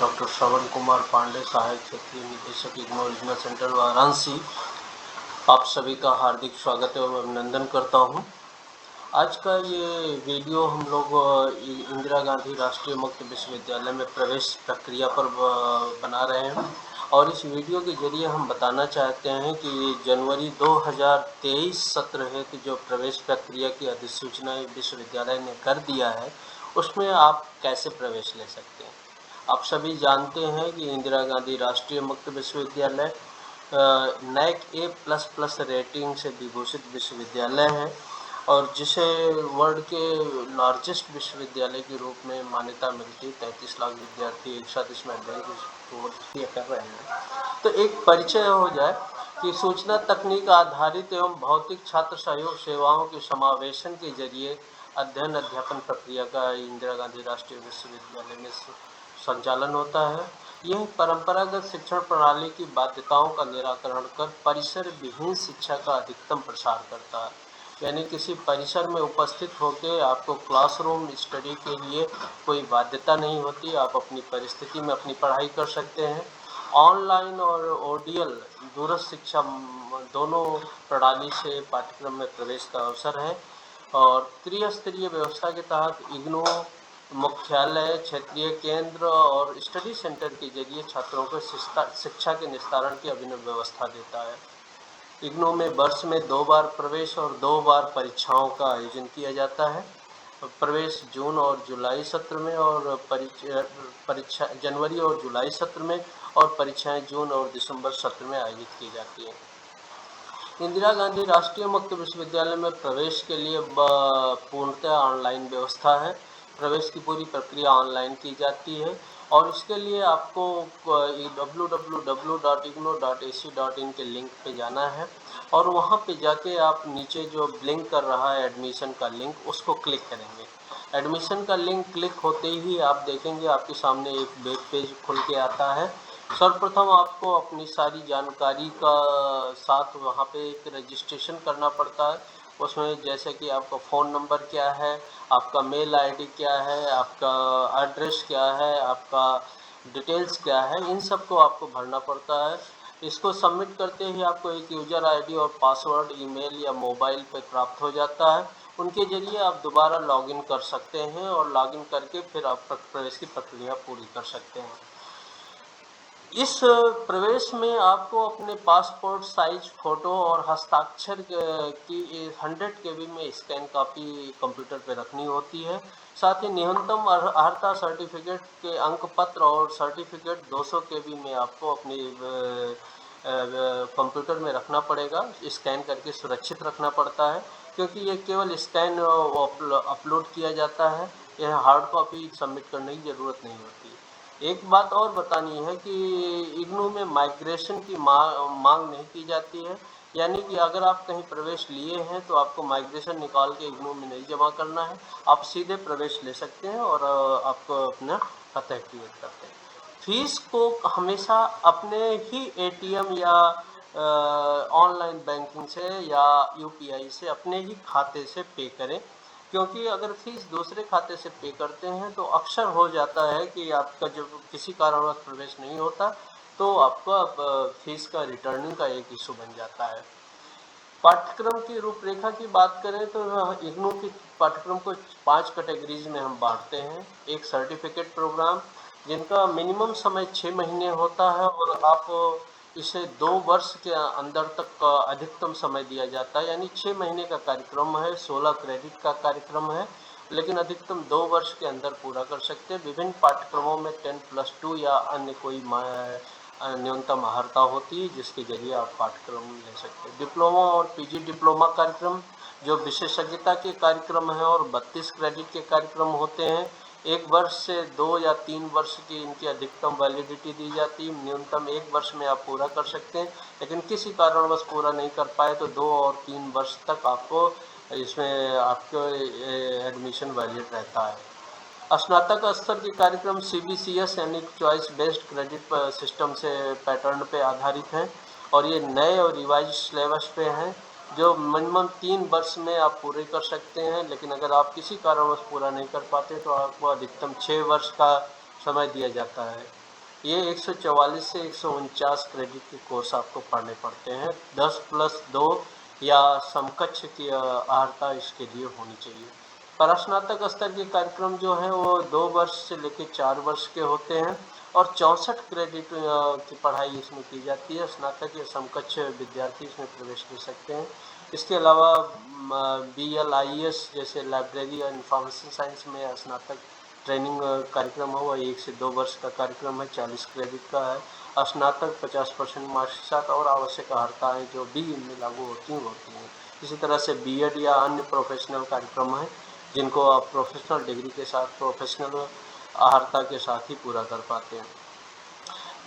Doctor Shravan Kumar Pandey, सहायक क्षेत्रीय निदेशक इग्नू रीजनल सेंटर वाराणसी। आप सभी का हार्दिक स्वागत एवं अभिनंदन करता हूं। आज का ये वीडियो हम लोग इंदिरा गांधी राष्ट्रीय मुक्त विश्वविद्यालय में प्रवेश प्रक्रिया पर बना रहे हैं और इस वीडियो के जरिए हम बताना चाहते हैं कि जनवरी 2023 सत्र हेतु जो प्रवेश प्रक्रिया की अधिसूचना विश्वविद्यालय ने कर दिया है, उसमें आप कैसे प्रवेश ले सकते हैं। आप सभी जानते हैं कि इंदिरा गांधी राष्ट्रीय मुक्त विश्वविद्यालय नैक A++ रेटिंग से विभूषित विश्वविद्यालय है और जिसे वर्ल्ड के लार्जेस्ट विश्वविद्यालय के रूप में मान्यता मिलती है। 33 लाख विद्यार्थी एक साथ इसमें भर्ती कर रहे हैं। तो एक परिचय हो जाए कि सूचना तकनीक आधारित एवं भौतिक छात्र सहयोग सेवाओं के समावेशन के जरिए अध्ययन अध्यापन प्रक्रिया का इंदिरा गांधी राष्ट्रीय विश्वविद्यालय में संचालन होता है। यह परंपरागत शिक्षण प्रणाली की बाध्यताओं का निराकरण कर परिसर विहीन शिक्षा का अधिकतम प्रसार करता है। यानी किसी परिसर में उपस्थित होकर आपको क्लासरूम स्टडी के लिए कोई बाध्यता नहीं होती, आप अपनी परिस्थिति में अपनी पढ़ाई कर सकते हैं। ऑनलाइन और ओडीएल दूरस्थ शिक्षा दोनों प्रणाली से पाठ्यक्रम में प्रवेश का अवसर है और त्रिस्तरीय व्यवस्था के तहत इग्नू मुख्यालय, क्षेत्रीय केंद्र और स्टडी सेंटर के जरिए छात्रों को शिक्षा के निस्तारण की अभिनव व्यवस्था देता है। इग्नू में वर्ष में 2 बार प्रवेश और 2 बार परीक्षाओं का आयोजन किया जाता है। प्रवेश जून और जुलाई सत्र में और परीक्षा जनवरी और जुलाई सत्र में और परीक्षाएं जून और दिसंबर सत्र में आयोजित की जाती हैं। इंदिरा गांधी राष्ट्रीय मुक्त विश्वविद्यालय में प्रवेश के लिए पूर्णतः ऑनलाइन व्यवस्था है। प्रवेश की पूरी प्रक्रिया ऑनलाइन की जाती है और इसके लिए आपको www.ignou.ac.in के लिंक पे जाना है और वहाँ पे जाके आप नीचे जो ब्लिंक कर रहा है एडमिशन का लिंक, उसको क्लिक करेंगे। एडमिशन का लिंक क्लिक होते ही आप देखेंगे आपके सामने एक वेब पेज खुल के आता है। सर्वप्रथम आपको अपनी सारी जानकारी का साथ वहाँ पे एक रजिस्ट्रेशन करना पड़ता है। उसमें जैसे कि आपका फ़ोन नंबर क्या है, आपका मेल आईडी क्या है, आपका एड्रेस क्या है, आपका डिटेल्स क्या है, इन सब को आपको भरना पड़ता है। इसको सबमिट करते ही आपको एक यूज़र आईडी और पासवर्ड ईमेल या मोबाइल पे प्राप्त हो जाता है। उनके जरिए आप दोबारा लॉगिन कर सकते हैं और लॉगिन करके फिर आप प्रवेश की प्रक्रिया पूरी कर सकते हैं। इस प्रवेश में आपको अपने पासपोर्ट साइज फ़ोटो और हस्ताक्षर की 100 KB में स्कैन कॉपी कंप्यूटर पर रखनी होती है। साथ ही न्यूनतम अर्हता सर्टिफिकेट के अंक पत्र और सर्टिफिकेट 200 KB में आपको अपने कंप्यूटर में रखना पड़ेगा। स्कैन करके सुरक्षित रखना पड़ता है क्योंकि ये केवल स्कैन अपलोड किया जाता है। यह हार्ड कॉपी सबमिट करने की ज़रूरत नहीं होती। एक बात और बतानी है कि इग्नू में माइग्रेशन की मांग नहीं की जाती है। यानी कि अगर आप कहीं प्रवेश लिए हैं तो आपको माइग्रेशन निकाल के इग्नू में नहीं जमा करना है, आप सीधे प्रवेश ले सकते हैं और आपको अपना पता एक्टिवेट करते हैं। फीस को हमेशा अपने ही एटीएम या ऑनलाइन बैंकिंग से या यूपीआई से अपने ही खाते से पे करें, क्योंकि अगर फीस दूसरे खाते से पे करते हैं तो अक्सर हो जाता है कि आपका जब किसी कारणवश प्रवेश नहीं होता तो आपका फीस का रिटर्निंग का एक इशू बन जाता है। पाठ्यक्रम की रूपरेखा की बात करें तो इग्नू की पाठ्यक्रम को 5 कैटेगरीज में हम बांटते हैं। एक सर्टिफिकेट प्रोग्राम जिनका मिनिमम समय 6 महीने होता है और आप इसे 2 वर्ष के अंदर तक का अधिकतम समय दिया जाता है। यानी 6 महीने का कार्यक्रम है, 16 क्रेडिट का कार्यक्रम है, लेकिन अधिकतम 2 वर्ष के अंदर पूरा कर सकते हैं। विभिन्न पाठ्यक्रमों में 10+2 या अन्य कोई न्यूनतम अर्हता होती है जिसके जरिए आप पाठ्यक्रम ले सकते हैं। डिप्लोमा और पीजी डिप्लोमा कार्यक्रम जो विशेषज्ञता के कार्यक्रम हैं और 32 क्रेडिट के कार्यक्रम होते हैं। 1 वर्ष से 2 या 3 वर्ष की इनकी अधिकतम वैलिडिटी दी जाती है। न्यूनतम 1 वर्ष में आप पूरा कर सकते हैं, लेकिन किसी कारणवश पूरा नहीं कर पाए तो 2 और 3 वर्ष तक आपको इसमें आपको एडमिशन वैलिड रहता है। स्नातक स्तर के कार्यक्रम CBCS यानी चॉइस बेस्ड क्रेडिट सिस्टम से पैटर्न पे आधारित हैं और ये नए और रिवाइज सिलेबस पे हैं जो मिनिमम 3 वर्ष में आप पूरे कर सकते हैं। लेकिन अगर आप किसी कारणवश पूरा नहीं कर पाते तो आपको अधिकतम 6 वर्ष का समय दिया जाता है। ये 144 से 149 क्रेडिट के कोर्स आपको पढ़ने पड़ते हैं। 10+2 या समकक्ष की अर्हता इसके लिए होनी चाहिए। स्नातक स्तर के कार्यक्रम जो हैं वो 2 वर्ष से लेकर 4 वर्ष के होते हैं और 64 क्रेडिट की पढ़ाई इसमें की जाती है। स्नातक या समकक्ष विद्यार्थी इसमें प्रवेश ले सकते हैं। इसके अलावा BLIS जैसे लाइब्रेरी और इंफॉर्मेशन साइंस में स्नातक ट्रेनिंग कार्यक्रम हुआ 1 से 2 वर्ष का कार्यक्रम है, 40 क्रेडिट का है। स्नातक 50% मार्क्स के साथ और आवश्यक अर्हताएँ जो भी इनमें लागू होती हैं। इसी तरह से BEd या अन्य प्रोफेशनल कार्यक्रम हैं जिनको आप प्रोफेशनल डिग्री के साथ प्रोफेशनल अर्हता के साथ ही पूरा कर पाते हैं।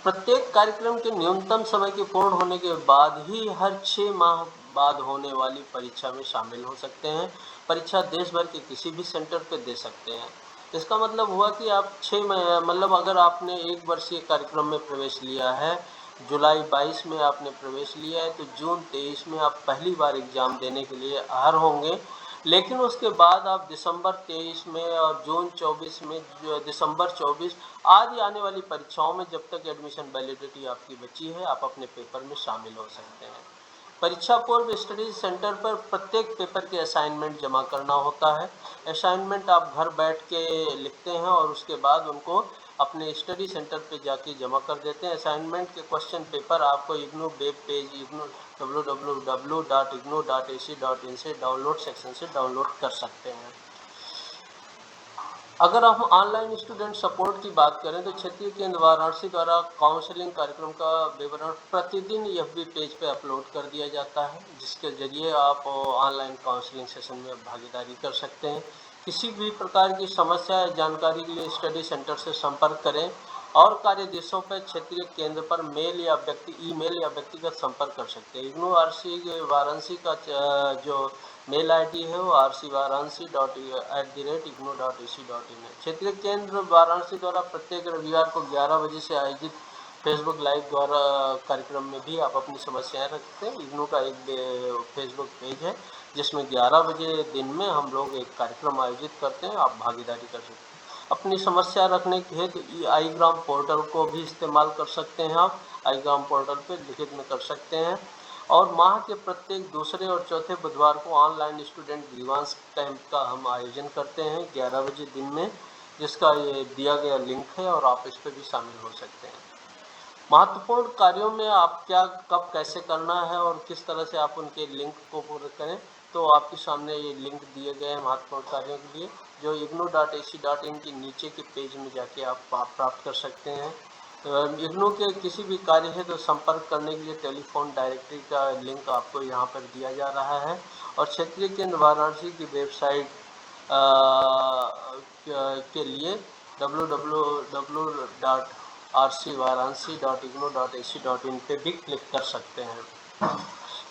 प्रत्येक कार्यक्रम के न्यूनतम समय के पूर्ण होने के बाद ही हर 6 माह बाद होने वाली परीक्षा में शामिल हो सकते हैं। परीक्षा देश भर के किसी भी सेंटर पर दे सकते हैं। इसका मतलब हुआ कि आप 6 मतलब अगर आपने 1 वर्षीय कार्यक्रम में प्रवेश लिया है, जुलाई 22 में आपने प्रवेश लिया है, तो जून 23 में आप पहली बार एग्ज़ाम देने के लिए अर्ह होंगे। लेकिन उसके बाद आप दिसंबर 23 में और जून 24 में दिसंबर 24 आदि आने वाली परीक्षाओं में जब तक एडमिशन वैलिडिटी आपकी बची है, आप अपने पेपर में शामिल हो सकते हैं। परीक्षा पूर्व स्टडी सेंटर पर प्रत्येक पेपर के असाइनमेंट जमा करना होता है। असाइनमेंट आप घर बैठ के लिखते हैं और उसके बाद उनको अपने स्टडी सेंटर पे जाके जमा कर देते हैं। असाइनमेंट के क्वेश्चन पेपर आपको इग्नू वेब पेज www.ignou.ac.in से डाउनलोड सेक्शन से डाउनलोड कर सकते हैं। अगर हम ऑनलाइन स्टूडेंट सपोर्ट की बात करें तो क्षेत्रीय केंद्र वाराणसी द्वारा काउंसलिंग कार्यक्रम का विवरण प्रतिदिन FB पेज पर अपलोड कर दिया जाता है, जिसके जरिए आप ऑनलाइन काउंसलिंग सेशन में भागीदारी कर सकते हैं। किसी भी प्रकार की समस्या या जानकारी के लिए स्टडी सेंटर से संपर्क करें और कार्यदिवसों पर क्षेत्रीय केंद्र पर ईमेल या व्यक्तिगत संपर्क कर सकते हैं। इग्नू RC वाराणसी का जो मेल ID है वो rcvaransi.ignou.ac.in है। क्षेत्रीय केंद्र वाराणसी द्वारा प्रत्येक रविवार को 11 बजे से आयोजित फेसबुक लाइव द्वारा कार्यक्रम में भी आप अपनी समस्याएं रखते हैं। इग्नू का एक फेसबुक पेज है जिसमें 11 बजे दिन में हम लोग एक कार्यक्रम आयोजित करते हैं, आप भागीदारी कर सकते हैं। अपनी समस्या रखने के हेतु iGram पोर्टल को भी इस्तेमाल कर सकते हैं। आप iGram पोर्टल पर लिखित में कर सकते हैं। और माह के प्रत्येक दूसरे और चौथे बुधवार को ऑनलाइन स्टूडेंट ग्रीवांस कैंप का हम आयोजन करते हैं 11 बजे दिन में, जिसका ये दिया गया लिंक है और आप इस पर भी शामिल हो सकते हैं। महत्वपूर्ण कार्यों में आप क्या कब कैसे करना है और किस तरह से आप उनके लिंक को पूरा करें, तो आपके सामने ये लिंक दिए गए हैं महत्वपूर्ण कार्यों के लिए, जो ignou.ac.in के नीचे के पेज में जाके आप प्राप्त कर सकते हैं। इग्नू के किसी भी कार्य है तो संपर्क करने के लिए टेलीफोन डायरेक्टरी का लिंक आपको यहाँ पर दिया जा रहा है और क्षेत्रीय केंद्र वाराणसी की वेबसाइट के लिए www.rcvaransi.ignou.ac.in पे भी क्लिक कर सकते हैं।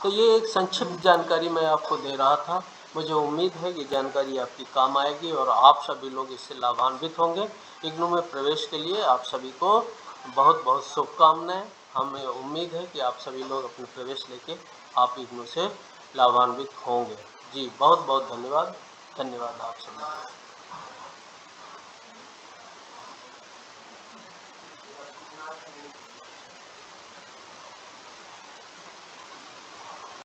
तो ये एक संक्षिप्त जानकारी मैं आपको दे रहा था। मुझे उम्मीद है कि जानकारी आपकी काम आएगी और आप सभी लोग इससे लाभान्वित होंगे। इग्नू में प्रवेश के लिए आप सभी को बहुत बहुत शुभकामनाएं। हमें उम्मीद है कि आप सभी लोग अपने प्रवेश लेके आप इग्नू से लाभान्वित होंगे। जी बहुत बहुत धन्यवाद। धन्यवाद आप सभी।